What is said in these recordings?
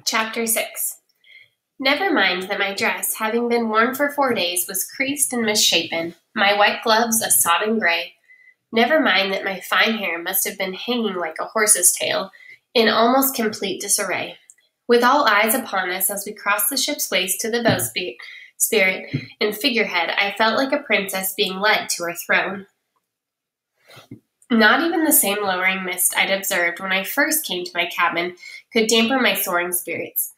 Chapter 6. Never mind that my dress, having been worn for 4 days, was creased and misshapen, my white gloves a sodden gray. Never mind that my fine hair must have been hanging like a horse's tail, in almost complete disarray. With all eyes upon us as we crossed the ship's waist to the bowsprit and figurehead, I felt like a princess being led to her throne. Not even the same lowering mist I'd observed when I first came to my cabin could dampen my soaring spirits.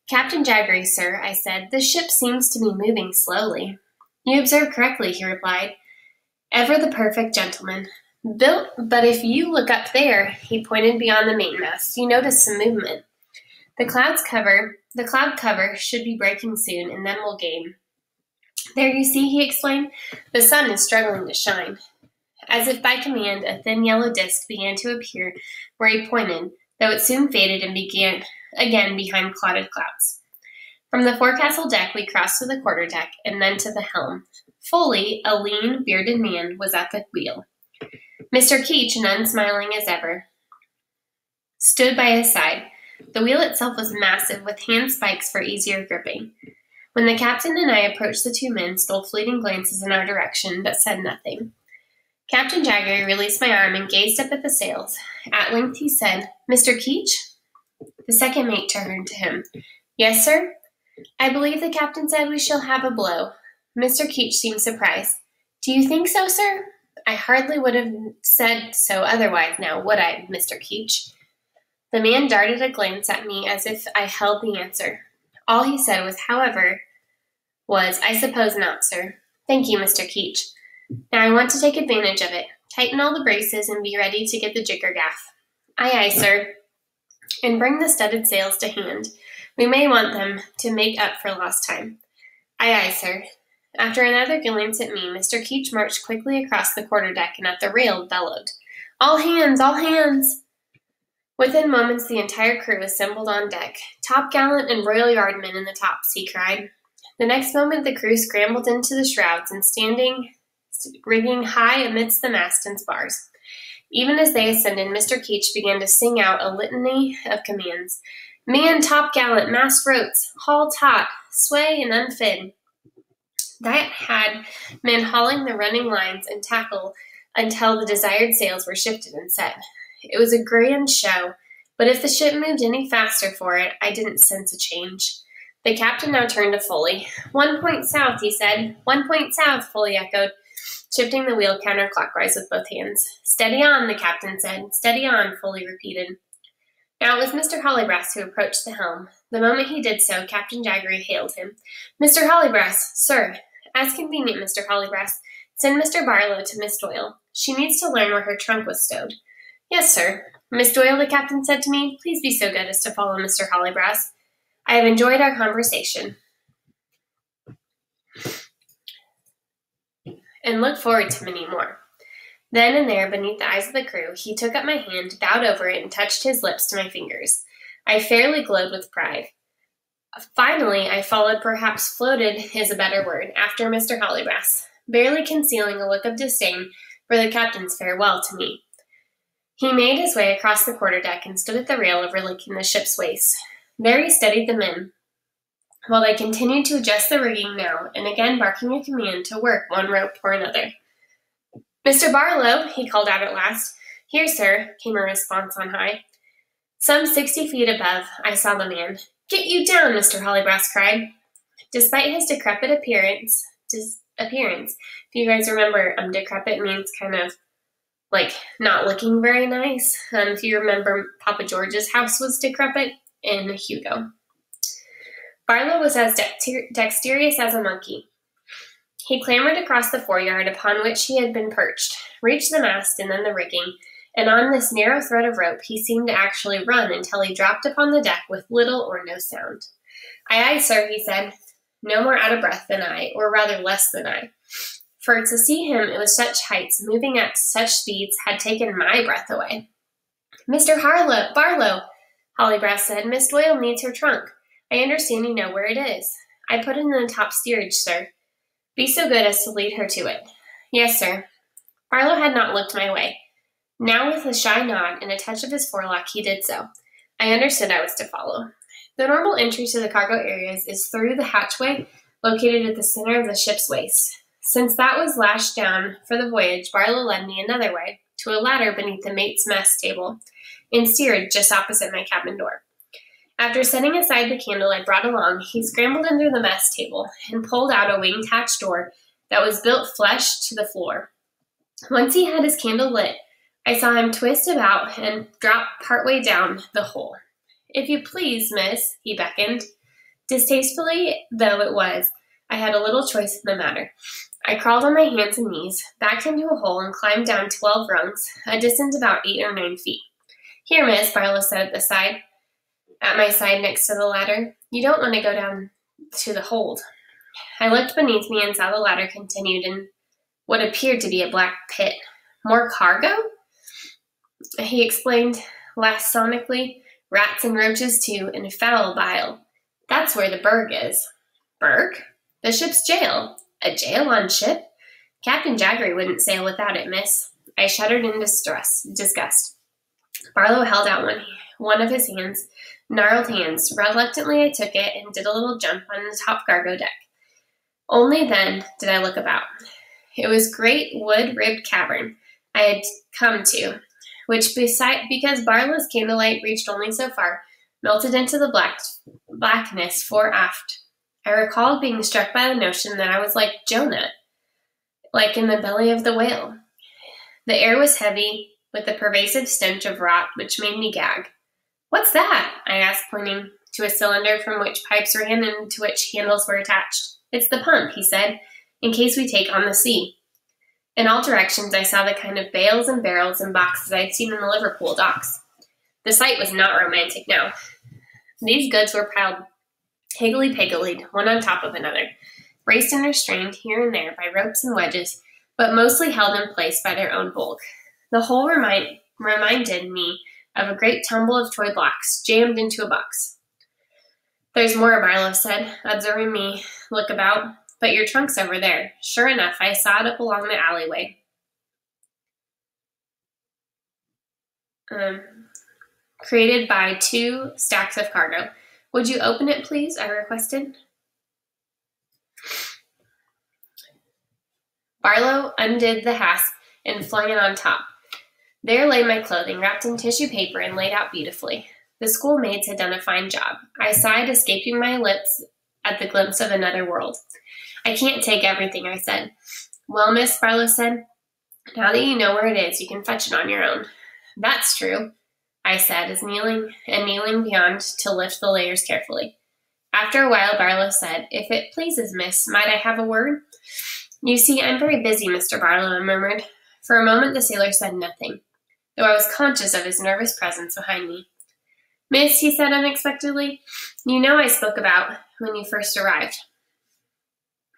"Captain Jaggery, sir," I said, "the ship seems to be moving slowly." "You observe correctly," he replied. "Ever the perfect gentleman. But if you look up there," he pointed beyond the mainmast, "you notice some movement. The cloud cover should be breaking soon, and then we'll gain." "There you see," he explained, "the sun is struggling to shine." As if by command, a thin yellow disk began to appear where he pointed, though it soon faded and began again behind clouded clouds. From the forecastle deck we crossed to the quarterdeck and then to the helm. Foley, a lean, bearded man, was at the wheel. Mr. Keech, unsmiling as ever, stood by his side. The wheel itself was massive, with hand spikes for easier gripping. When the captain and I approached, the two men stole fleeting glances in our direction, but said nothing. Captain Jaggery released my arm and gazed up at the sails. At length he said, "Mr. Keech?" The second mate turned to him. "Yes, sir?" "I believe the captain said we shall have a blow." Mr. Keech seemed surprised. "Do you think so, sir?" "I hardly would have said so otherwise now, would I, Mr. Keech?" The man darted a glance at me as if I held the answer. All he said was, "I suppose not, sir." "Thank you, Mr. Keech. Now I want to take advantage of it. Tighten all the braces and be ready to get the jigger-gaff." "Aye, aye, sir." "And bring the studded sails to hand. We may want them to make up for lost time." "Aye, aye, sir." After another glance at me, Mr. Keech marched quickly across the quarterdeck and at the rail bellowed, "All hands! All hands!" Within moments the entire crew assembled on deck. "Topgallant and royal yardmen in the tops," he cried. The next moment the crew scrambled into the shrouds and standing rigging high amidst the mast and spars. Even as they ascended, Mr. Keech began to sing out a litany of commands. "Man topgallant, mast ropes, haul taut, sway and unfin." That had men hauling the running lines and tackle until the desired sails were shifted and set. It was a grand show, but if the ship moved any faster for it, I didn't sense a change. The captain now turned to Foley. "1 point south," he said. "1 point south," Foley echoed, shifting the wheel counterclockwise with both hands. "Steady on," the captain said. "Steady on," Foley repeated. Now it was Mr. Hollybrass who approached the helm. The moment he did so, Captain Jaggery hailed him. "Mr. Hollybrass, sir." "As convenient, Mr. Hollybrass. Send Mr. Barlow to Miss Doyle. She needs to learn where her trunk was stowed." "Yes, sir." "Miss Doyle," the captain said to me, "please be so good as to follow Mr. Hollybrass. I have enjoyed our conversation and look forward to many more." Then and there, beneath the eyes of the crew, he took up my hand, bowed over it, and touched his lips to my fingers. I fairly glowed with pride. Finally, I followed, perhaps floated is a better word, after Mr. Hollybrass, barely concealing a look of disdain for the captain's farewell to me. He made his way across the quarterdeck and stood at the rail overlooking the ship's waist. There he steadied the men, while they continued to adjust the rigging now and again barking a command to work one rope or another. "Mr. Barlow," he called out at last. "Here, sir," came a response on high. Some 60 feet above, I saw the man. "Get you down," Mr. Hollybrass cried. Despite his decrepit appearance, if you guys remember, decrepit means kind of like not looking very nice. If you remember, Papa George's house was decrepit in Hugo. Barlow was as dexterous as a monkey. He clambered across the foreyard upon which he had been perched, reached the mast and then the rigging, and on this narrow thread of rope he seemed to actually run until he dropped upon the deck with little or no sound. "Aye, aye, sir," he said, no more out of breath than I, or rather less than I. For to see him at such heights, moving at such speeds, had taken my breath away. "Mr. Barlow," Hollybrass said, "Miss Doyle needs her trunk. I understand you know where it is." "I put it in the top steerage, sir." "Be so good as to lead her to it." "Yes, sir." Barlow had not looked my way. Now with a shy nod and a touch of his forelock he did so. I understood I was to follow. The normal entry to the cargo areas is through the hatchway located at the center of the ship's waist. Since that was lashed down for the voyage, Barlow led me another way, to a ladder beneath the mate's mess table, and steered just opposite my cabin door. After setting aside the candle I brought along, he scrambled under the mess table and pulled out a winged hatch door that was built flush to the floor. Once he had his candle lit, I saw him twist about and drop partway down the hole. "If you please, miss," he beckoned. Distastefully though it was, I had a little choice in the matter. I crawled on my hands and knees, backed into a hole, and climbed down 12 rungs, a distance about 8 or 9 feet. "Here, miss," Barlow said at my side next to the ladder. "You don't want to go down to the hold." I looked beneath me and saw the ladder continued in what appeared to be a black pit. "More cargo?" he explained laconically. "Rats and roaches, too, and foul bile. That's where the Berg is." "Berg?" "The ship's jail." "A jail on ship?" "Captain Jaggery wouldn't sail without it, miss." I shuddered in disgust. Barlow held out one of his gnarled hands. Reluctantly, I took it and did a little jump on the top cargo deck. Only then did I look about. It was great wood-ribbed cavern I had come to, which, because Barlow's candlelight reached only so far, melted into the blackness fore aft. I recalled being struck by the notion that I was like Jonah, like in the belly of the whale. The air was heavy, with a pervasive stench of rot which made me gag. "What's that?" I asked, pointing to a cylinder from which pipes ran and to which handles were attached. "It's the pump," he said, "in case we take on the sea." In all directions I saw the kind of bales and barrels and boxes I had seen in the Liverpool docks. The sight was not romantic now. These goods were piled higgledy-piggledy, one on top of another, braced and restrained here and there by ropes and wedges, but mostly held in place by their own bulk. The whole reminded me of a great tumble of toy blocks jammed into a box. "There's more," Barlow said, observing me look about. "But your trunk's over there." Sure enough, I saw it up along the alleyway. Created by 2 stacks of cargo. "Would you open it, please?" I requested. Barlow undid the hasp and flung it on top. There lay my clothing, wrapped in tissue paper and laid out beautifully. The schoolmaids had done a fine job. I sighed, escaping my lips at the glimpse of another world. "I can't take everything," I said. "Well, miss," Barlow said, "now that you know where it is, you can fetch it on your own." "That's true," I said, as kneeling beyond to lift the layers carefully. After a while, Barlow said, "If it pleases, miss, might I have a word?" "You see, I'm very busy, Mr. Barlow," I murmured. For a moment the sailor said nothing, though I was conscious of his nervous presence behind me. "Miss," he said unexpectedly, "you know I spoke about when you first arrived."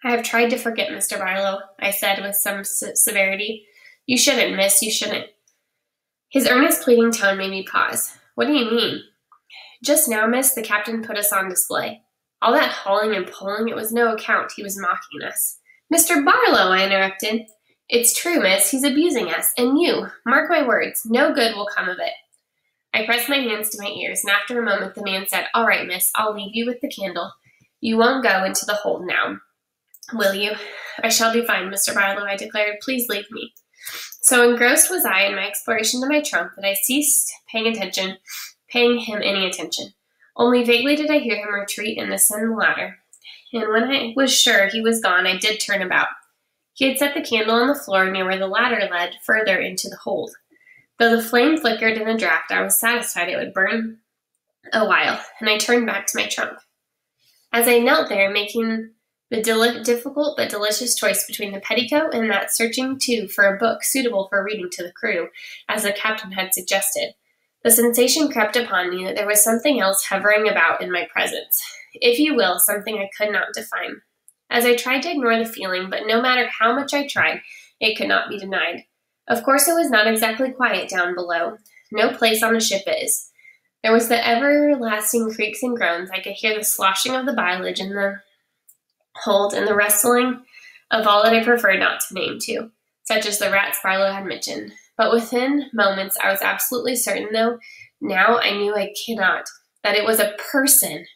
"I have tried to forget, Mr. Barlow," I said with some severity. "You shouldn't, miss, you shouldn't." His earnest pleading tone made me pause. "What do you mean?" "Just now, miss, the captain put us on display. All that hauling and pulling, it was no account. He was mocking us." "Mr. Barlow," I interrupted. "It's true, miss. He's abusing us. And you, mark my words, no good will come of it." I pressed my hands to my ears, and after a moment the man said, "All right, miss, I'll leave you with the candle. You won't go into the hold now, will you?" "I shall be fine, Mr. Barlow," I declared. "Please leave me." So engrossed was I in my exploration of my trunk that I ceased paying him any attention. Only vaguely did I hear him retreat and ascend the ladder. And when I was sure he was gone, I did turn about. He had set the candle on the floor near where the ladder led further into the hold. Though the flame flickered in the draught, I was satisfied it would burn a while, and I turned back to my trunk. As I knelt there, making the difficult but delicious choice between the petticoat and that searching, too, for a book suitable for reading to the crew, as the captain had suggested, the sensation crept upon me that there was something else hovering about in my presence, if you will, something I could not define. As I tried to ignore the feeling, but no matter how much I tried, it could not be denied. Of course, it was not exactly quiet down below. No place on a ship is. There was the everlasting creaks and groans. I could hear the sloshing of the bilage in the hold and the rustling of all that I preferred not to name to, such as the rats Barlow had mentioned. But within moments I was absolutely certain, though now I knew I cannot, that it was a person